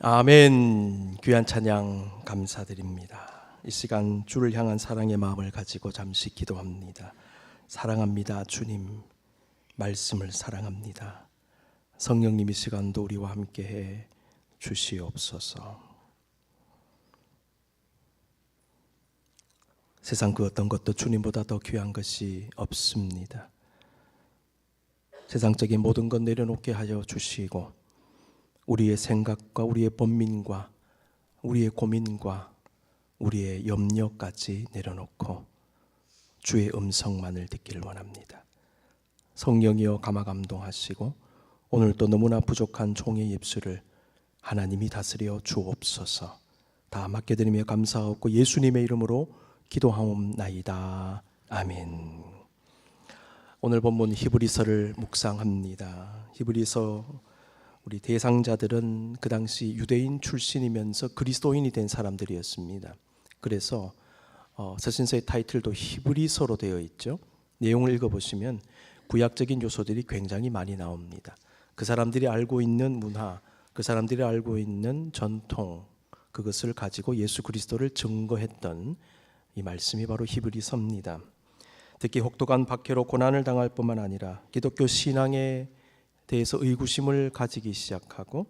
아멘. 귀한 찬양 감사드립니다. 이 시간 주를 향한 사랑의 마음을 가지고 잠시 기도합니다. 사랑합니다. 주님, 말씀을 사랑합니다. 성령님, 이 시간도 우리와 함께해 주시옵소서. 세상 그 어떤 것도 주님보다 더 귀한 것이 없습니다. 세상적인 모든 것 내려놓게 하여 주시고 우리의 생각과 우리의 번민과 우리의 고민과 우리의 염려까지 내려놓고 주의 음성만을 듣기를 원합니다. 성령이여 감화감동하시고 오늘도 너무나 부족한 종의 입술을 하나님이 다스려 주옵소서. 다 맡겨드리며 감사하고 예수님의 이름으로 기도하옵나이다. 아멘. 오늘 본문 히브리서를 묵상합니다. 히브리서 우리 대상자들은 그 당시 유대인 출신이면서 그리스도인이 된 사람들이었습니다. 그래서 서신서의 타이틀도 히브리서로 되어 있죠. 내용을 읽어보시면 구약적인 요소들이 굉장히 많이 나옵니다. 그 사람들이 알고 있는 문화, 그 사람들이 알고 있는 전통, 그것을 가지고 예수 그리스도를 증거했던 이 말씀이 바로 히브리서입니다. 특히 혹독한 박해로 고난을 당할 뿐만 아니라 기독교 신앙에 대해서 의구심을 가지기 시작하고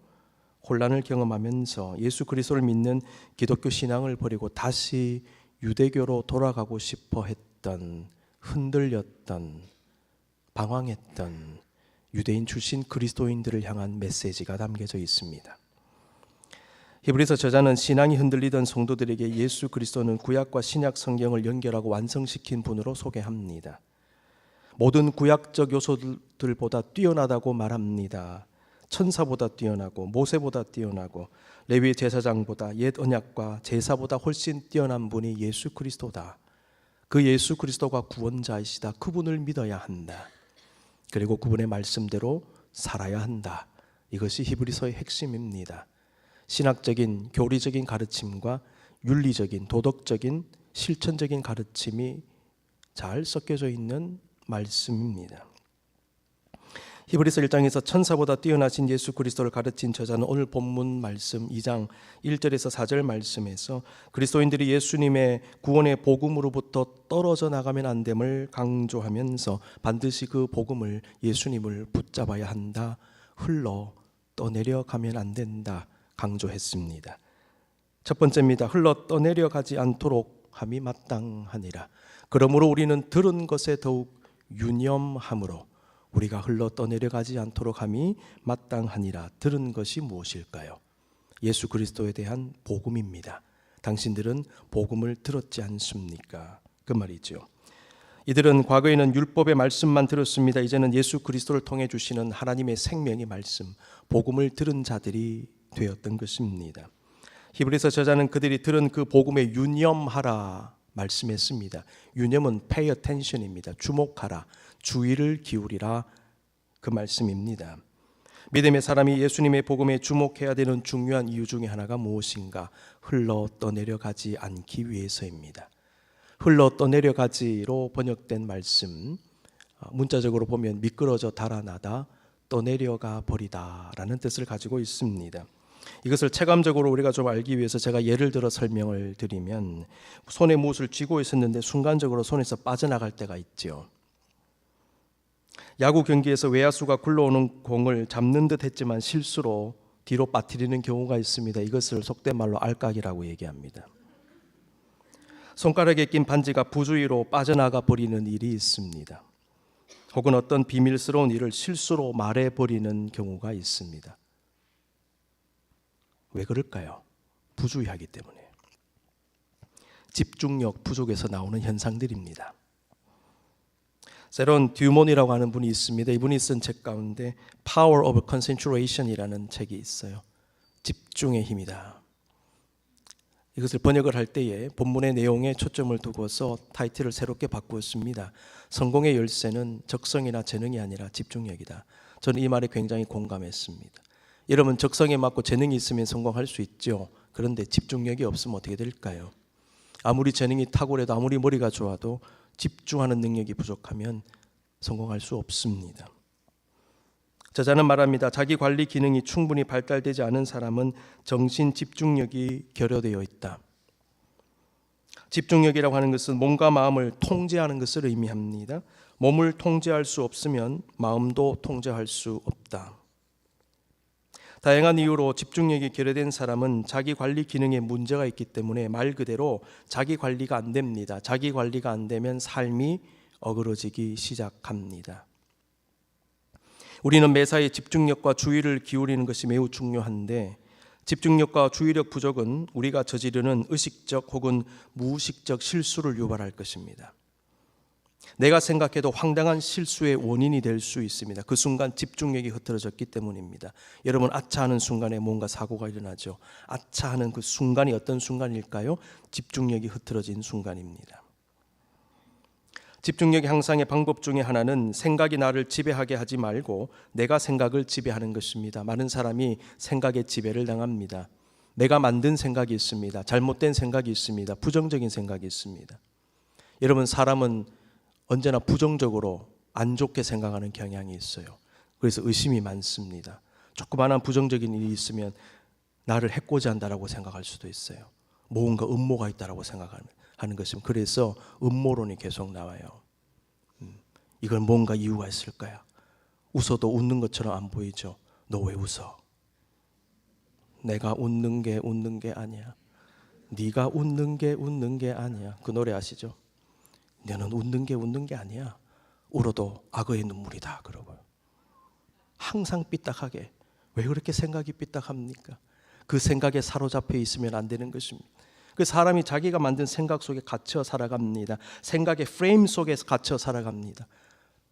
혼란을 경험하면서 예수 그리스도를 믿는 기독교 신앙을 버리고 다시 유대교로 돌아가고 싶어 했던, 흔들렸던, 방황했던 유대인 출신 그리스도인들을 향한 메시지가 담겨져 있습니다. 히브리서 저자는 신앙이 흔들리던 성도들에게 예수 그리스도는 구약과 신약 성경을 연결하고 완성시킨 분으로 소개합니다. 모든 구약적 요소들보다 뛰어나다고 말합니다. 천사보다 뛰어나고 모세보다 뛰어나고 레위 제사장보다 옛 언약과 제사보다 훨씬 뛰어난 분이 예수 그리스도다. 그 예수 그리스도가 구원자이시다. 그분을 믿어야 한다. 그리고 그분의 말씀대로 살아야 한다. 이것이 히브리서의 핵심입니다. 신학적인 교리적인 가르침과 윤리적인 도덕적인 실천적인 가르침이 잘 섞여져 있는 말씀입니다. 히브리서 1장에서 천사보다 뛰어나신 예수 그리스도를 가르친 저자는 오늘 본문 말씀 2장 1절에서 4절 말씀에서 그리스도인들이 예수님의 구원의 복음으로부터 떨어져 나가면 안 됨을 강조하면서 반드시 그 복음을 예수님을 붙잡아야 한다. 흘러 떠내려가면 안 된다. 강조했습니다. 첫 번째입니다. 흘러 떠내려가지 않도록 함이 마땅하니라. 그러므로 우리는 들은 것에 더욱 유념함으로 우리가 흘러 떠내려가지 않도록 함이 마땅하니라. 들은 것이 무엇일까요? 예수 그리스도에 대한 복음입니다. 당신들은 복음을 들었지 않습니까? 그 말이죠. 이들은 과거에는 율법의 말씀만 들었습니다. 이제는 예수 그리스도를 통해 주시는 하나님의 생명의 말씀, 복음을 들은 자들이 되었던 것입니다. 히브리서 저자는 그들이 들은 그 복음에 유념하라 말씀했습니다. 유념은 pay attention입니다. 주목하라, 주의를 기울이라, 그 말씀입니다. 믿음의 사람이 예수님의 복음에 주목해야 되는 중요한 이유 중에 하나가 무엇인가? 흘러 떠내려가지 않기 위해서입니다. 흘러 떠내려가지로 번역된 말씀, 문자적으로 보면 미끄러져 달아나다, 떠내려가 버리다라는 뜻을 가지고 있습니다. 이것을 체감적으로 우리가 좀 알기 위해서 제가 예를 들어 설명을 드리면, 손에 무엇을 쥐고 있었는데 순간적으로 손에서 빠져나갈 때가 있죠. 야구 경기에서 외야수가 굴러오는 공을 잡는 듯 했지만 실수로 뒤로 빠뜨리는 경우가 있습니다. 이것을 속된 말로 알까기라고 얘기합니다. 손가락에 낀 반지가 부주의로 빠져나가 버리는 일이 있습니다. 혹은 어떤 비밀스러운 일을 실수로 말해버리는 경우가 있습니다. 왜 그럴까요? 부주의하기 때문에. 집중력 부족에서 나오는 현상들입니다. 세론 듀몬이라고 하는 분이 있습니다. 이분이 쓴 책 가운데 Power of Concentration이라는 책이 있어요. 집중의 힘이다. 이것을 번역을 할 때에 본문의 내용에 초점을 두고서 타이틀을 새롭게 바꾸었습니다. 성공의 열쇠는 적성이나 재능이 아니라 집중력이다. 저는 이 말에 굉장히 공감했습니다. 여러분, 적성에 맞고 재능이 있으면 성공할 수 있죠. 그런데 집중력이 없으면 어떻게 될까요? 아무리 재능이 탁월해도 아무리 머리가 좋아도 집중하는 능력이 부족하면 성공할 수 없습니다. 저자는 말합니다. 자기 관리 기능이 충분히 발달되지 않은 사람은 정신 집중력이 결여되어 있다. 집중력이라고 하는 것은 몸과 마음을 통제하는 것을 의미합니다. 몸을 통제할 수 없으면 마음도 통제할 수 없다. 다양한 이유로 집중력이 결여된 사람은 자기 관리 기능에 문제가 있기 때문에 말 그대로 자기 관리가 안 됩니다. 자기 관리가 안 되면 삶이 어그러지기 시작합니다. 우리는 매사에 집중력과 주의를 기울이는 것이 매우 중요한데, 집중력과 주의력 부족은 우리가 저지르는 의식적 혹은 무의식적 실수를 유발할 것입니다. 내가 생각해도 황당한 실수의 원인이 될 수 있습니다. 그 순간 집중력이 흐트러졌기 때문입니다. 여러분, 아차하는 순간에 뭔가 사고가 일어나죠. 아차하는 그 순간이 어떤 순간일까요? 집중력이 흐트러진 순간입니다. 집중력 향상의 방법 중에 하나는 생각이 나를 지배하게 하지 말고 내가 생각을 지배하는 것입니다. 많은 사람이 생각의 지배를 당합니다. 내가 만든 생각이 있습니다. 잘못된 생각이 있습니다. 부정적인 생각이 있습니다. 여러분, 사람은 언제나 부정적으로 안 좋게 생각하는 경향이 있어요. 그래서 의심이 많습니다. 조그마한 부정적인 일이 있으면 나를 해코지 한다라고 생각할 수도 있어요. 뭔가 음모가 있다라고 생각하는 것입니다. 그래서 음모론이 계속 나와요. 이건 뭔가 이유가 있을까요? 웃어도 웃는 것처럼 안 보이죠. 너 왜 웃어? 내가 웃는 게 아니야. 네가 웃는 게 아니야. 그 노래 아시죠? 너는 웃는 게 아니야. 울어도 악어의 눈물이다. 그러고요. 항상 삐딱하게. 왜 그렇게 생각이 삐딱합니까? 그 생각에 사로잡혀 있으면 안 되는 것입니다. 그 사람이 자기가 만든 생각 속에 갇혀 살아갑니다. 생각의 프레임 속에서 갇혀 살아갑니다.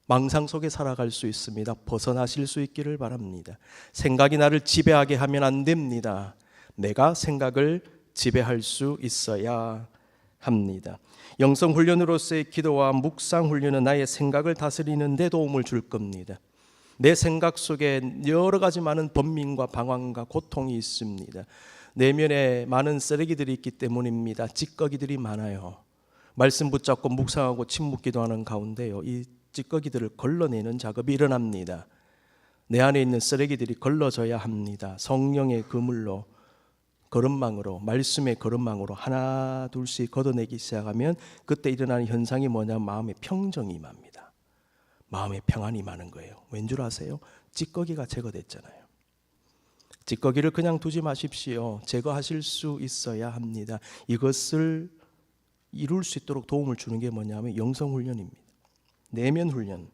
망상 속에 살아갈 수 있습니다. 벗어나실 수 있기를 바랍니다. 생각이 나를 지배하게 하면 안 됩니다. 내가 생각을 지배할 수 있어야 합니다. 영성훈련으로서의 기도와 묵상훈련은 나의 생각을 다스리는 데 도움을 줄 겁니다. 내 생각 속에 여러 가지 많은 번민과 방황과 고통이 있습니다. 내면에 많은 쓰레기들이 있기 때문입니다. 찌꺼기들이 많아요. 말씀 붙잡고 묵상하고 침묵 기도하는 가운데요, 이 찌꺼기들을 걸러내는 작업이 일어납니다. 내 안에 있는 쓰레기들이 걸러져야 합니다. 성령의 그물로, 거름망으로, 말씀의 거름망으로 하나 둘씩 걷어내기 시작하면 그때 일어나는 현상이 뭐냐면 마음의 평정이 임합니다. 마음의 평안이 임하는 거예요. 왠 줄 아세요? 찌꺼기가 제거됐잖아요. 찌꺼기를 그냥 두지 마십시오. 제거하실 수 있어야 합니다. 이것을 이룰 수 있도록 도움을 주는 게 뭐냐면 영성훈련입니다. 내면훈련.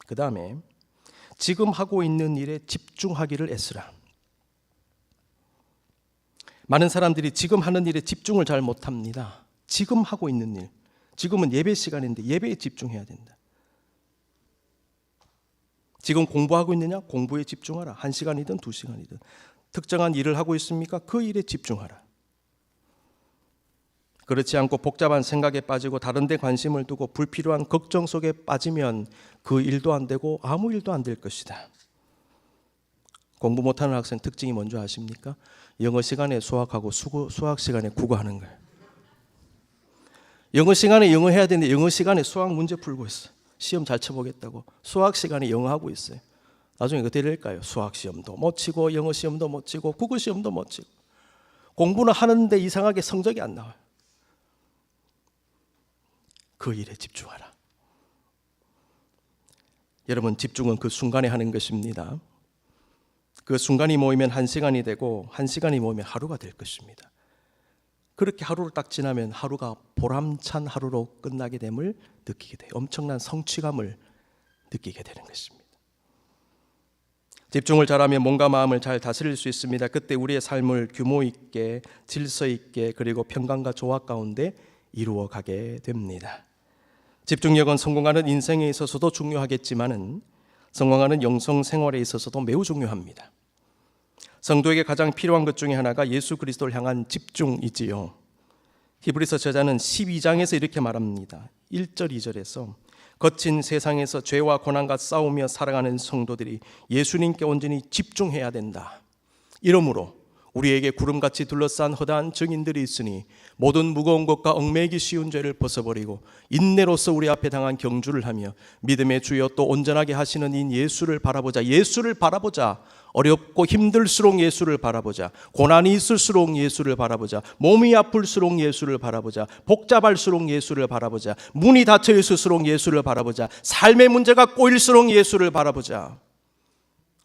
그 다음에 지금 하고 있는 일에 집중하기를 애쓰라. 많은 사람들이 지금 하는 일에 집중을 잘 못합니다. 지금 하고 있는 일, 지금은 예배 시간인데 예배에 집중해야 된다. 지금 공부하고 있느냐? 공부에 집중하라. 1시간이든 2시간이든. 특정한 일을 하고 있습니까? 그 일에 집중하라. 그렇지 않고 복잡한 생각에 빠지고 다른 데 관심을 두고 불필요한 걱정 속에 빠지면 그 일도 안 되고 아무 일도 안 될 것이다. 공부 못하는 학생 특징이 뭔지 아십니까? 영어 시간에 수학하고 수학 시간에 국어하는 거예요. 영어 시간에 영어 해야 되는데 영어 시간에 수학 문제 풀고 있어요. 시험 잘 쳐보겠다고 수학 시간에 영어 하고 있어요. 나중에 어떻게 될까요? 수학 시험도 못 치고 영어 시험도 못 치고 국어 시험도 못 치고 공부는 하는데 이상하게 성적이 안 나와요. 그 일에 집중하라. 여러분, 집중은 그 순간에 하는 것입니다. 그 순간이 모이면 1시간이 되고 1시간이 모이면 하루가 될 것입니다. 그렇게 하루를 딱 지나면 하루가 보람찬 하루로 끝나게 됨을 느끼게 돼요. 엄청난 성취감을 느끼게 되는 것입니다. 집중을 잘하면 몸과 마음을 잘 다스릴 수 있습니다. 그때 우리의 삶을 규모 있게, 질서 있게, 그리고 평강과 조화 가운데 이루어 가게 됩니다. 집중력은 성공하는 인생에 있어서도 중요하겠지만은 성공하는 영성 생활에 있어서도 매우 중요합니다. 성도에게 가장 필요한 것 중에 하나가 예수 그리스도를 향한 집중이지요. 히브리서 저자는 12장에서 이렇게 말합니다. 1절 2절에서 거친 세상에서 죄와 고난과 싸우며 살아가는 성도들이 예수님께 온전히 집중해야 된다. 이러므로 우리에게 구름같이 둘러싼 허다한 증인들이 있으니 모든 무거운 것과 얽매이기 쉬운 죄를 벗어버리고 인내로서 우리 앞에 당한 경주를 하며 믿음의 주여 또 온전하게 하시는 이 예수를 바라보자. 예수를 바라보자. 어렵고 힘들수록 예수를 바라보자. 고난이 있을수록 예수를 바라보자. 몸이 아플수록 예수를 바라보자. 복잡할수록 예수를 바라보자. 문이 닫혀 있을수록 예수를 바라보자. 삶의 문제가 꼬일수록 예수를 바라보자.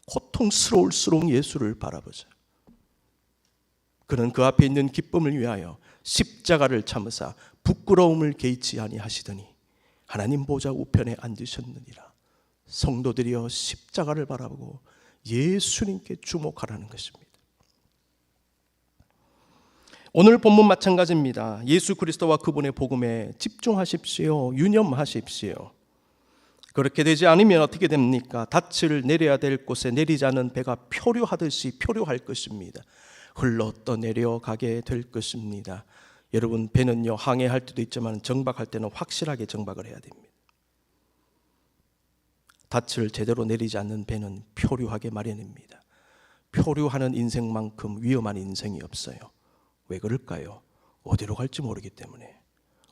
고통스러울수록 예수를 바라보자. 그는 그 앞에 있는 기쁨을 위하여 십자가를 참으사 부끄러움을 개의치 아니하시더니 하나님 보좌 우편에 앉으셨느니라. 성도들이여 십자가를 바라보고 예수님께 주목하라는 것입니다. 오늘 본문 마찬가지입니다. 예수 그리스도와 그분의 복음에 집중하십시오. 유념하십시오. 그렇게 되지 않으면 어떻게 됩니까? 닻을 내려야 될 곳에 내리지 않은 배가 표류하듯이 표류할 것입니다. 흘러 떠내려가게 될 것입니다. 여러분, 배는요 항해할 때도 있지만 정박할 때는 확실하게 정박을 해야 됩니다. 닻을 제대로 내리지 않는 배는 표류하게 마련입니다. 표류하는 인생만큼 위험한 인생이 없어요. 왜 그럴까요? 어디로 갈지 모르기 때문에,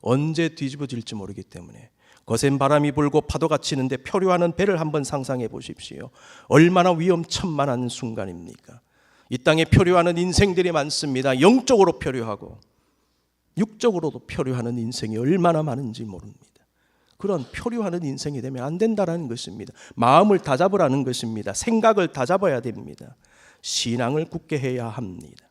언제 뒤집어질지 모르기 때문에. 거센 바람이 불고 파도가 치는데 표류하는 배를 한번 상상해 보십시오. 얼마나 위험천만한 순간입니까? 이 땅에 표류하는 인생들이 많습니다. 영적으로 표류하고 육적으로도 표류하는 인생이 얼마나 많은지 모릅니다. 그런 표류하는 인생이 되면 안 된다는 것입니다. 마음을 다잡으라는 것입니다. 생각을 다잡아야 됩니다. 신앙을 굳게 해야 합니다.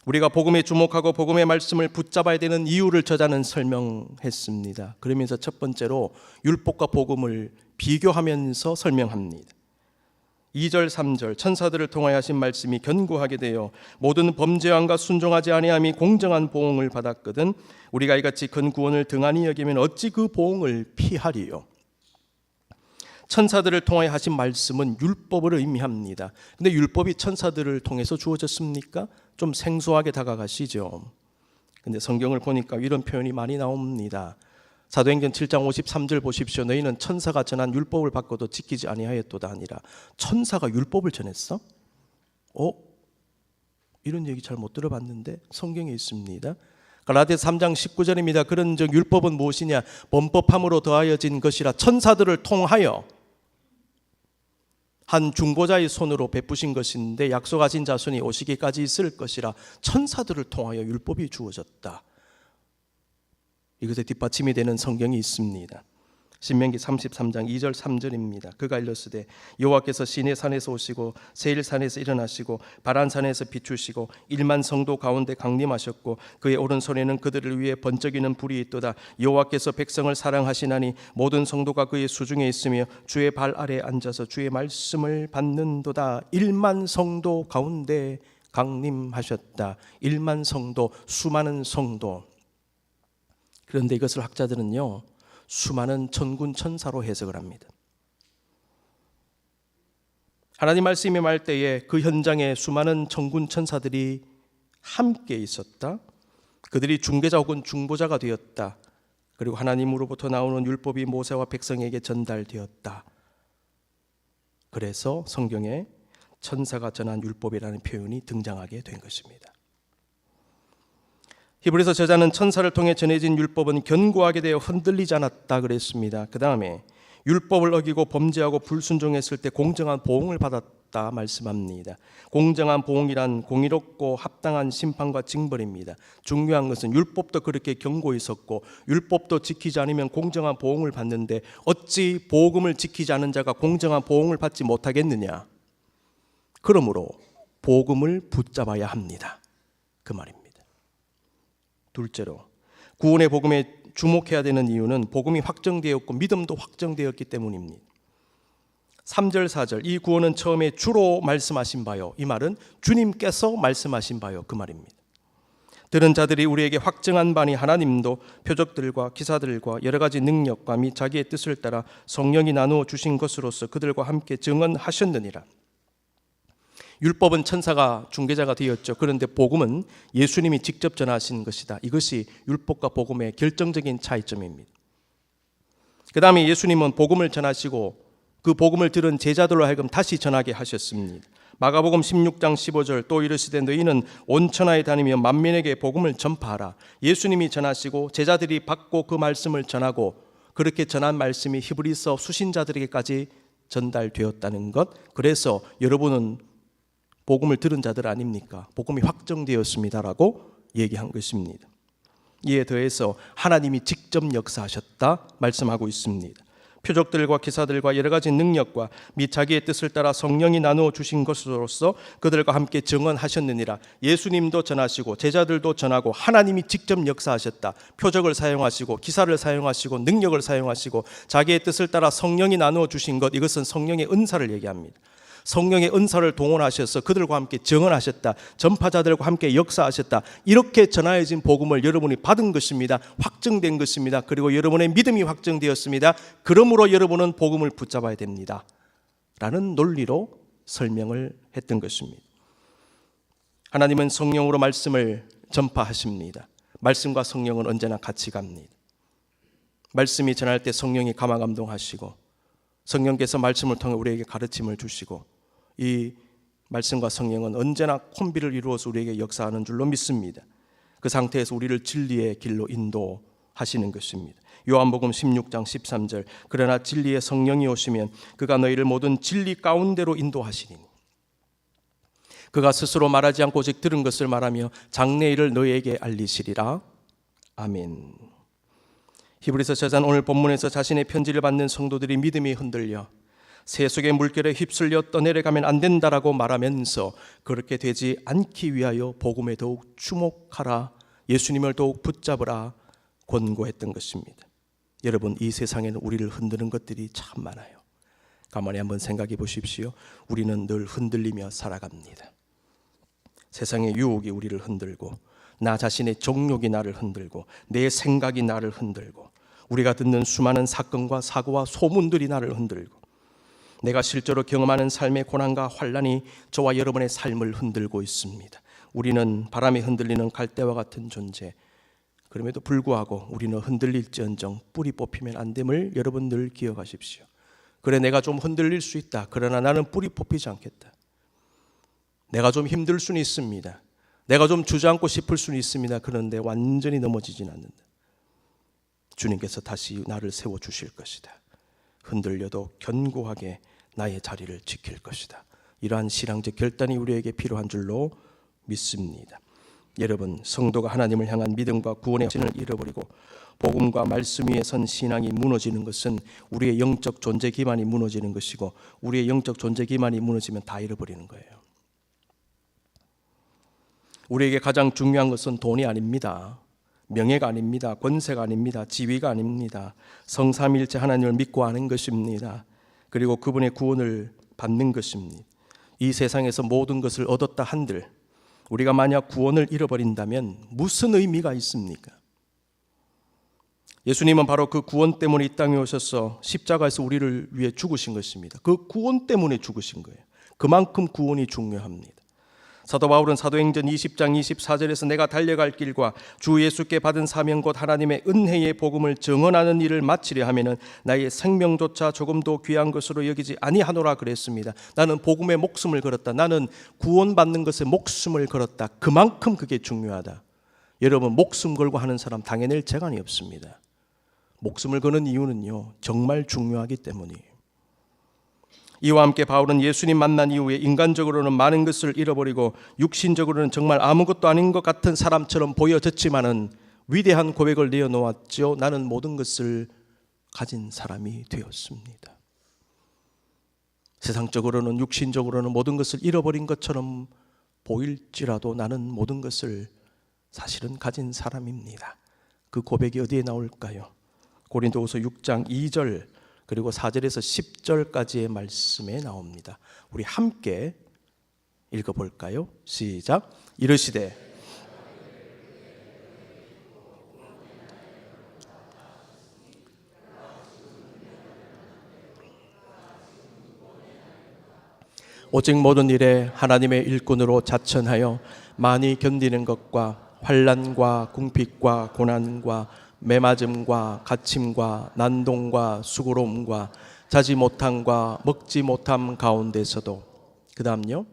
우리가 복음에 주목하고 복음의 말씀을 붙잡아야 되는 이유를 저자는 설명했습니다. 그러면서 첫 번째로 율법과 복음을 비교하면서 설명합니다. 2절 3절 천사들을 통하여 하신 말씀이 견고하게 되어 모든 범죄함과 순종하지 아니함이 공정한 보응을 받았거든 우리가 이같이 큰 구원을 등한히 여기면 어찌 그 보응을 피하리요. 천사들을 통하여 하신 말씀은 율법을 의미합니다. 근데 율법이 천사들을 통해서 주어졌습니까? 좀 생소하게 다가가시죠. 근데 성경을 보니까 이런 표현이 많이 나옵니다. 사도행전 7장 53절 보십시오. 너희는 천사가 전한 율법을 받고도 지키지 아니하였도다 아니라. 천사가 율법을 전했어? 이런 얘기 잘 못 들어봤는데 성경에 있습니다. 갈라디아서 3장 19절입니다. 그런 즉 율법은 무엇이냐? 범법함으로 더하여진 것이라 천사들을 통하여 한 중보자의 손으로 베푸신 것인데 약속하신 자손이 오시기까지 있을 것이라. 천사들을 통하여 율법이 주어졌다. 이것에 뒷받침이 되는 성경이 있습니다. 신명기 33장 2절 3절입니다. 그가 일렀으되 여호와께서 시내 산에서 오시고 세일 산에서 일어나시고 바란 산에서 비추시고 1만 성도 가운데 강림하셨고 그의 오른손에는 그들을 위해 번쩍이는 불이 있도다. 여호와께서 백성을 사랑하시나니 모든 성도가 그의 수중에 있으며 주의 발 아래 앉아서 주의 말씀을 받는도다. 1만 성도 가운데 강림하셨다. 1만 성도, 수많은 성도. 그런데 이것을 학자들은요 수많은 천군 천사로 해석을 합니다. 하나님 말씀이 말 때에 그 현장에 수많은 천군 천사들이 함께 있었다. 그들이 중개자 혹은 중보자가 되었다. 그리고 하나님으로부터 나오는 율법이 모세와 백성에게 전달되었다. 그래서 성경에 천사가 전한 율법이라는 표현이 등장하게 된 것입니다. 히브리서 저자는 천사를 통해 전해진 율법은 견고하게 되어 흔들리지 않았다 그랬습니다. 그 다음에 율법을 어기고 범죄하고 불순종했을 때 공정한 보응을 받았다 말씀합니다. 공정한 보응이란 공의롭고 합당한 심판과 징벌입니다. 중요한 것은 율법도 그렇게 견고히 섰고 율법도 지키지 않으면 공정한 보응을 받는데 어찌 복음을 지키지 않은 자가 공정한 보응을 받지 못하겠느냐. 그러므로 복음을 붙잡아야 합니다. 그 말입니다. 둘째로 구원의 복음에 주목해야 되는 이유는 복음이 확정되었고 믿음도 확정되었기 때문입니다. 3절 4절 이 구원은 처음에 주로 말씀하신 바요. 이 말은 주님께서 말씀하신 바요. 그 말입니다. 들은 자들이 우리에게 확증한 바니 하나님도 표적들과 기사들과 여러 가지 능력과 및 자기의 뜻을 따라 성령이 나누어 주신 것으로서 그들과 함께 증언하셨느니라. 율법은 천사가 중개자가 되었죠. 그런데 복음은 예수님이 직접 전하신 것이다. 이것이 율법과 복음의 결정적인 차이점입니다. 그 다음에 예수님은 복음을 전하시고 그 복음을 들은 제자들로 하여금 다시 전하게 하셨습니다. 마가복음 16장 15절 또 이르시되 너희는 온 천하에 다니며 만민에게 복음을 전파하라. 예수님이 전하시고 제자들이 받고 그 말씀을 전하고 그렇게 전한 말씀이 히브리서 수신자들에게까지 전달되었다는 것. 그래서 여러분은 복음을 들은 자들 아닙니까? 복음이 확정되었습니다라고 얘기한 것입니다. 이에 더해서 하나님이 직접 역사하셨다 말씀하고 있습니다. 표적들과 기사들과 여러 가지 능력과 및 자기의 뜻을 따라 성령이 나누어 주신 것으로서 그들과 함께 증언하셨느니라. 예수님도 전하시고 제자들도 전하고 하나님이 직접 역사하셨다. 표적을 사용하시고 기사를 사용하시고 능력을 사용하시고 자기의 뜻을 따라 성령이 나누어 주신 것, 이것은 성령의 은사를 얘기합니다. 성령의 은사를 동원하셔서 그들과 함께 증언하셨다. 전파자들과 함께 역사하셨다. 이렇게 전하여진 복음을 여러분이 받은 것입니다. 확증된 것입니다. 그리고 여러분의 믿음이 확정되었습니다. 그러므로 여러분은 복음을 붙잡아야 됩니다 라는 논리로 설명을 했던 것입니다. 하나님은 성령으로 말씀을 전파하십니다. 말씀과 성령은 언제나 같이 갑니다. 말씀이 전할 때 성령이 감화 감동하시고 성령께서 말씀을 통해 우리에게 가르침을 주시고 이 말씀과 성령은 언제나 콤비를 이루어서 우리에게 역사하는 줄로 믿습니다. 그 상태에서 우리를 진리의 길로 인도하시는 것입니다. 요한복음 16장 13절 그러나 진리의 성령이 오시면 그가 너희를 모든 진리 가운데로 인도하시리니 그가 스스로 말하지 않고 오직 들은 것을 말하며 장래일을 너희에게 알리시리라. 아멘. 히브리서 저자는 오늘 본문에서 자신의 편지를 받는 성도들이 믿음이 흔들려 세속의 물결에 휩쓸려 떠내려가면 안 된다라고 말하면서 그렇게 되지 않기 위하여 복음에 더욱 주목하라, 예수님을 더욱 붙잡으라 권고했던 것입니다. 여러분, 이 세상에는 우리를 흔드는 것들이 참 많아요. 가만히 한번 생각해 보십시오. 우리는 늘 흔들리며 살아갑니다. 세상의 유혹이 우리를 흔들고 나 자신의 정욕이 나를 흔들고 내 생각이 나를 흔들고 우리가 듣는 수많은 사건과 사고와 소문들이 나를 흔들고 내가 실제로 경험하는 삶의 고난과 환난이 저와 여러분의 삶을 흔들고 있습니다. 우리는 바람에 흔들리는 갈대와 같은 존재. 그럼에도 불구하고 우리는 흔들릴지언정 뿌리 뽑히면 안 됨을 여러분 늘 기억하십시오. 그래, 내가 좀 흔들릴 수 있다. 그러나 나는 뿌리 뽑히지 않겠다. 내가 좀 힘들 수는 있습니다. 내가 좀 주저앉고 싶을 수는 있습니다. 그런데 완전히 넘어지진 않는다. 주님께서 다시 나를 세워주실 것이다. 흔들려도 견고하게 나의 자리를 지킬 것이다. 이러한 신앙적 결단이 우리에게 필요한 줄로 믿습니다. 여러분, 성도가 하나님을 향한 믿음과 구원의 확신을 잃어버리고 복음과 말씀 위에 선 신앙이 무너지는 것은 우리의 영적 존재 기반이 무너지는 것이고 우리의 영적 존재 기반이 무너지면 다 잃어버리는 거예요. 우리에게 가장 중요한 것은 돈이 아닙니다. 명예가 아닙니다. 권세가 아닙니다. 지위가 아닙니다. 성삼일체 하나님을 믿고 아는 것입니다. 그리고 그분의 구원을 받는 것입니다. 이 세상에서 모든 것을 얻었다 한들 우리가 만약 구원을 잃어버린다면 무슨 의미가 있습니까? 예수님은 바로 그 구원 때문에 이 땅에 오셔서 십자가에서 우리를 위해 죽으신 것입니다. 그 구원 때문에 죽으신 거예요. 그만큼 구원이 중요합니다. 사도 바울은 사도행전 20장 24절에서 내가 달려갈 길과 주 예수께 받은 사명 곧 하나님의 은혜의 복음을 증언하는 일을 마치려 하면은 나의 생명조차 조금도 귀한 것으로 여기지 아니하노라 그랬습니다. 나는 복음에 목숨을 걸었다. 나는 구원받는 것에 목숨을 걸었다. 그만큼 그게 중요하다. 여러분, 목숨 걸고 하는 사람 당해낼 재간이 없습니다. 목숨을 거는 이유는요, 정말 중요하기 때문이에요. 이와 함께 바울은 예수님 만난 이후에 인간적으로는 많은 것을 잃어버리고 육신적으로는 정말 아무것도 아닌 것 같은 사람처럼 보여졌지만은 위대한 고백을 내어놓았죠. 나는 모든 것을 가진 사람이 되었습니다. 세상적으로는 육신적으로는 모든 것을 잃어버린 것처럼 보일지라도 나는 모든 것을 사실은 가진 사람입니다. 그 고백이 어디에 나올까요? 고린도후서 6장 2절 그리고 4절에서 10절까지의 말씀에 나옵니다. 우리 함께 읽어볼까요? 시작. 이르시되 오직 모든 일에 하나님의 일꾼으로 자천하여 많이 견디는 것과 환난과 궁핍과 고난과 매맞음과 갇힘과 난동과 수고로움과 자지 못함과 먹지 못함 가운데서도 그 다음요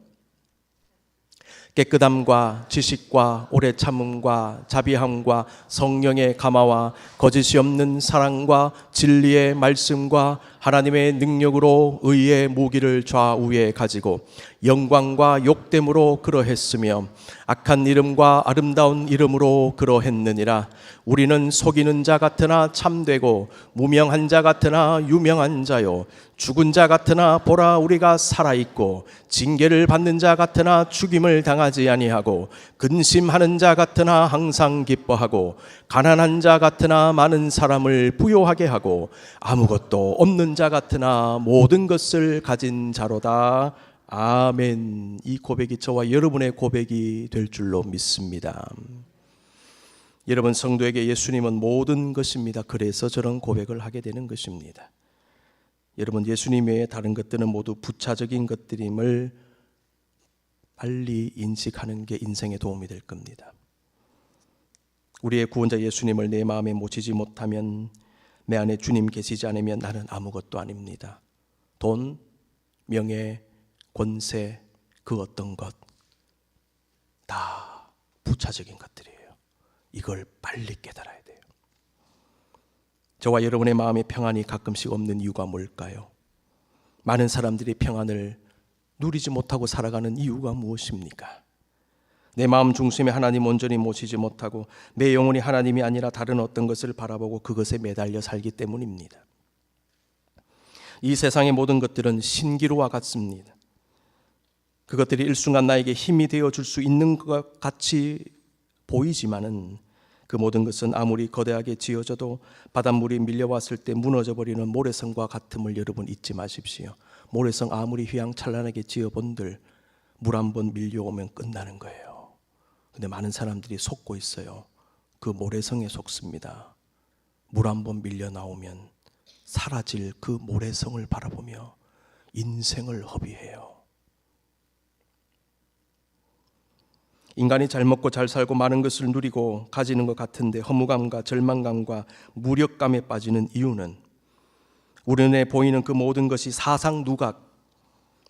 깨끗함과 지식과 오래 참음과 자비함과 성령의 감화와 거짓이 없는 사랑과 진리의 말씀과 하나님의 능력으로 의의 무기를 좌우에 가지고 영광과 욕됨으로 그러했으며 악한 이름과 아름다운 이름으로 그러했느니라. 우리는 속이는 자 같으나 참되고 무명한 자 같으나 유명한 자요, 죽은 자 같으나 보라 우리가 살아있고 징계를 받는 자 같으나 죽임을 당하지 아니하고 근심하는 자 같으나 항상 기뻐하고 가난한 자 같으나 많은 사람을 부요하게 하고 아무것도 없는 자 같으나 모든 것을 가진 자로다. 아멘. 이 고백이 저와 여러분의 고백이 될 줄로 믿습니다. 여러분, 성도에게 예수님은 모든 것입니다. 그래서 저런 고백을 하게 되는 것입니다. 여러분, 예수님 외에 다른 것들은 모두 부차적인 것들임을 빨리 인식하는 게 인생에 도움이 될 겁니다. 우리의 구원자 예수님을 내 마음에 모시지 못하면, 내 안에 주님 계시지 않으면 나는 아무것도 아닙니다. 돈, 명예, 권세, 그 어떤 것 다 부차적인 것들이에요. 이걸 빨리 깨달아야 돼요. 저와 여러분의 마음에 평안이 가끔씩 없는 이유가 뭘까요? 많은 사람들이 평안을 누리지 못하고 살아가는 이유가 무엇입니까? 내 마음 중심에 하나님 온전히 모시지 못하고 내 영혼이 하나님이 아니라 다른 어떤 것을 바라보고 그것에 매달려 살기 때문입니다. 이 세상의 모든 것들은 신기루와 같습니다. 그것들이 일순간 나에게 힘이 되어줄 수 있는 것 같이 보이지만은 그 모든 것은 아무리 거대하게 지어져도 바닷물이 밀려왔을 때 무너져버리는 모래성과 같음을 여러분 잊지 마십시오. 모래성 아무리 휘황찬란하게 지어본들 물 한 번 밀려오면 끝나는 거예요. 근데 많은 사람들이 속고 있어요. 그 모래성에 속습니다. 물 한 번 밀려 나오면 사라질 그 모래성을 바라보며 인생을 허비해요. 인간이 잘 먹고 잘 살고 많은 것을 누리고 가지는 것 같은데 허무감과 절망감과 무력감에 빠지는 이유는 우리 눈에 보이는 그 모든 것이 사상 누각,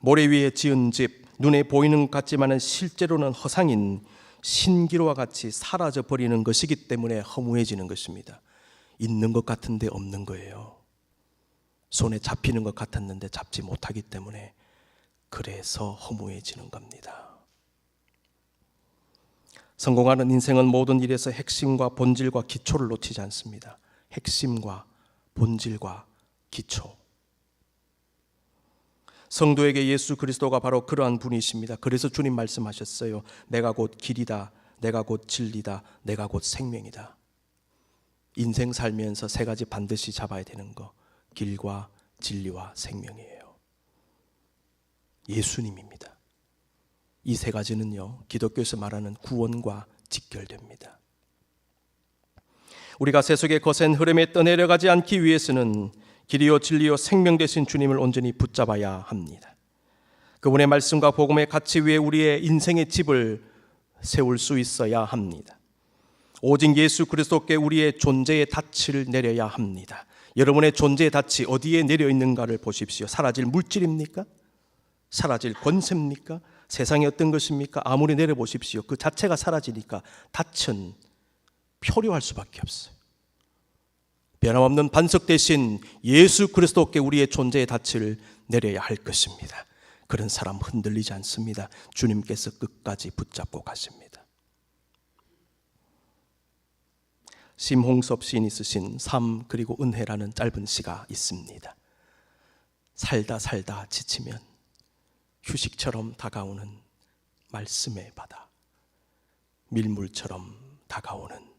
모래 위에 지은 집, 눈에 보이는 것 같지만 실제로는 허상인 신기루와 같이 사라져 버리는 것이기 때문에 허무해지는 것입니다. 있는 것 같은데 없는 거예요. 손에 잡히는 것 같았는데 잡지 못하기 때문에 그래서 허무해지는 겁니다. 성공하는 인생은 모든 일에서 핵심과 본질과 기초를 놓치지 않습니다. 핵심과 본질과 기초. 성도에게 예수 그리스도가 바로 그러한 분이십니다. 그래서 주님 말씀하셨어요. 내가 곧 길이다, 내가 곧 진리다, 내가 곧 생명이다. 인생 살면서 세 가지 반드시 잡아야 되는 거, 길과 진리와 생명이에요. 예수님입니다. 이 세 가지는요, 기독교에서 말하는 구원과 직결됩니다. 우리가 세속의 거센 흐름에 떠내려가지 않기 위해서는 길이요 진리요 생명 되신 주님을 온전히 붙잡아야 합니다. 그분의 말씀과 복음의 가치 위에 우리의 인생의 집을 세울 수 있어야 합니다. 오직 예수 그리스도께 우리의 존재의 닻을 내려야 합니다. 여러분의 존재의 닻이 어디에 내려 있는가를 보십시오. 사라질 물질입니까? 사라질 권세입니까? 세상이 어떤 것입니까? 아무리 내려보십시오. 그 자체가 사라지니까 닻은 표류할 수밖에 없어요. 변함없는 반석 대신 예수 그리스도께 우리의 존재의 닻을 내려야 할 것입니다. 그런 사람 흔들리지 않습니다. 주님께서 끝까지 붙잡고 가십니다. 심홍섭 시인이 쓰신 삶 그리고 은혜라는 짧은 시가 있습니다. 살다 살다 지치면 휴식처럼 다가오는 말씀의 바다, 밀물처럼 다가오는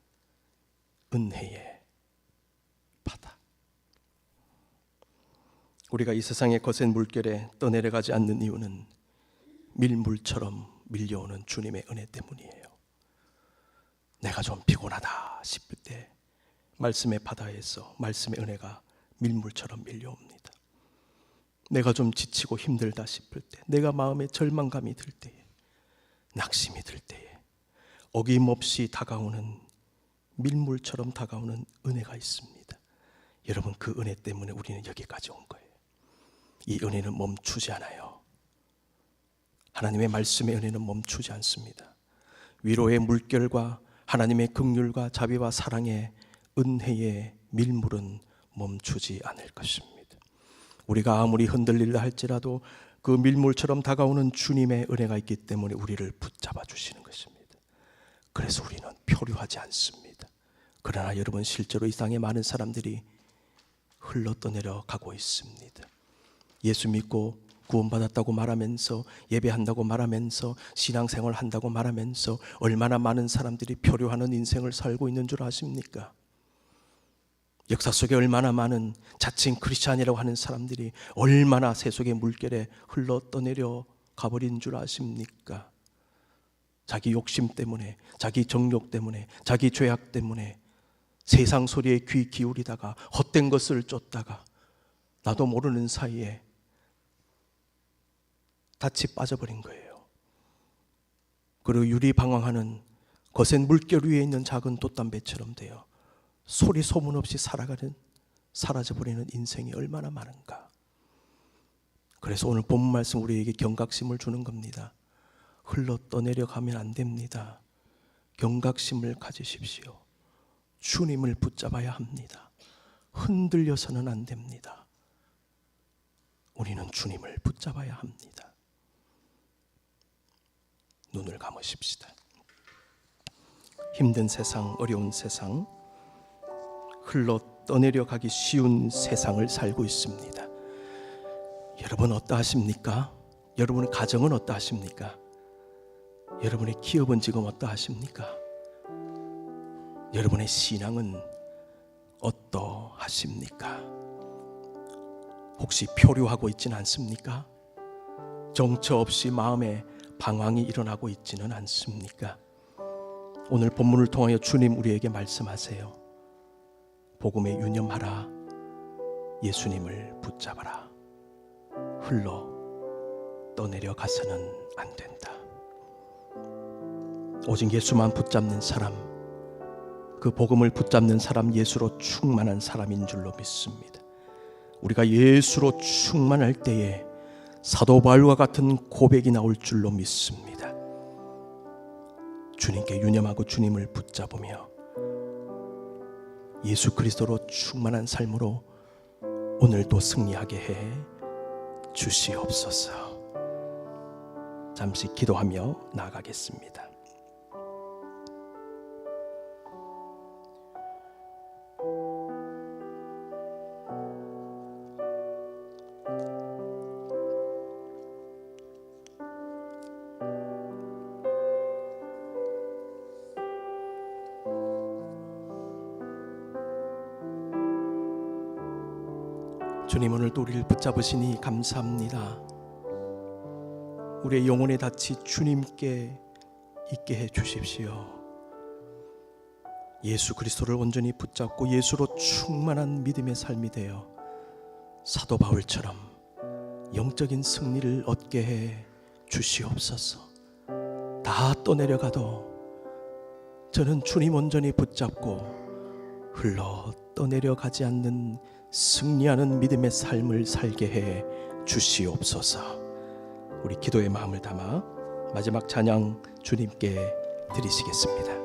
은혜의 바다. 우리가 이 세상의 거센 물결에 떠내려가지 않는 이유는 밀물처럼 밀려오는 주님의 은혜 때문이에요. 내가 좀 피곤하다 싶을 때 말씀의 바다에서 말씀의 은혜가 밀물처럼 밀려옵니다. 내가 좀 지치고 힘들다 싶을 때, 내가 마음에 절망감이 들 때에, 낙심이 들 때에 어김없이 다가오는 밀물처럼 다가오는 은혜가 있습니다. 여러분, 그 은혜 때문에 우리는 여기까지 온 거예요. 이 은혜는 멈추지 않아요. 하나님의 말씀의 은혜는 멈추지 않습니다. 위로의 물결과 하나님의 긍휼과 자비와 사랑의 은혜의 밀물은 멈추지 않을 것입니다. 우리가 아무리 흔들리려 할지라도 그 밀물처럼 다가오는 주님의 은혜가 있기 때문에 우리를 붙잡아 주시는 것입니다. 그래서 우리는 표류하지 않습니다. 그러나 여러분, 실제로 이 땅에 많은 사람들이 흘러 떠내려 가고 있습니다. 예수 믿고 구원받았다고 말하면서, 예배한다고 말하면서, 신앙생활 한다고 말하면서 얼마나 많은 사람들이 표류하는 인생을 살고 있는 줄 아십니까? 역사 속에 얼마나 많은 자칭 크리스찬이라고 하는 사람들이 얼마나 세속의 물결에 흘러 떠내려 가버린 줄 아십니까? 자기 욕심 때문에, 자기 정욕 때문에, 자기 죄악 때문에 세상 소리에 귀 기울이다가 헛된 것을 쫓다가 나도 모르는 사이에 닻이 빠져버린 거예요. 그리고 유리방황하는 거센 물결 위에 있는 작은 돛담배처럼 되어 소리 소문 없이 사라져버리는 인생이 얼마나 많은가. 그래서 오늘 본문 말씀 우리에게 경각심을 주는 겁니다. 흘러 떠내려 가면 안 됩니다. 경각심을 가지십시오. 주님을 붙잡아야 합니다. 흔들려서는 안 됩니다. 우리는 주님을 붙잡아야 합니다. 눈을 감으십시다. 힘든 세상, 어려운 세상, 흘러 떠내려 가기 쉬운 세상을 살고 있습니다. 여러분 어떠하십니까? 여러분의 가정은 어떠하십니까? 여러분의 기업은 지금 어떠하십니까? 여러분의 신앙은 어떠하십니까? 혹시 표류하고 있지는 않습니까? 정처 없이 마음에 방황이 일어나고 있지는 않습니까? 오늘 본문을 통하여 주님 우리에게 말씀하세요. 복음에 유념하라. 예수님을 붙잡아라. 흘러 떠내려 가서는 안 된다. 오직 예수만 붙잡는 사람, 그 복음을 붙잡는 사람, 예수로 충만한 사람인 줄로 믿습니다. 우리가 예수로 충만할 때에 사도 바울과 같은 고백이 나올 줄로 믿습니다. 주님께 유념하고 주님을 붙잡으며 예수 그리스도로 충만한 삶으로 오늘도 승리하게 해 주시옵소서. 잠시 기도하며 나아가겠습니다. 주님, 오늘도 우리를 붙잡으시니 감사합니다. 우리의 영혼의 닻이 주님께 있게 해 주십시오. 예수 그리스도를 온전히 붙잡고 예수로 충만한 믿음의 삶이 되어 사도 바울처럼 영적인 승리를 얻게 해 주시옵소서. 다 떠내려가도 저는 주님 온전히 붙잡고 흘러 떠내려가지 않는 승리하는 믿음의 삶을 살게 해 주시옵소서. 우리 기도의 마음을 담아 마지막 찬양 주님께 드리시겠습니다.